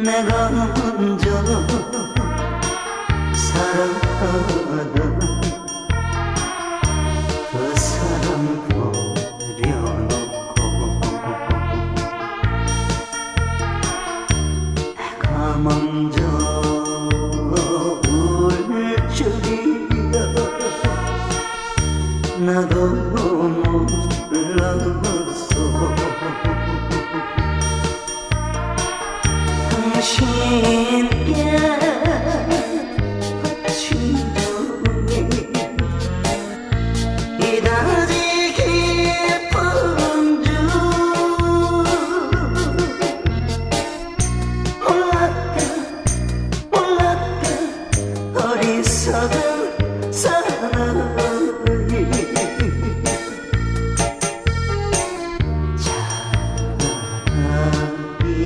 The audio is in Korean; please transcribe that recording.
내가 먼저 사랑하던 그 사람 버려놓고 내가 먼저 울 줄이야 나도 몰랐어 당신께 바친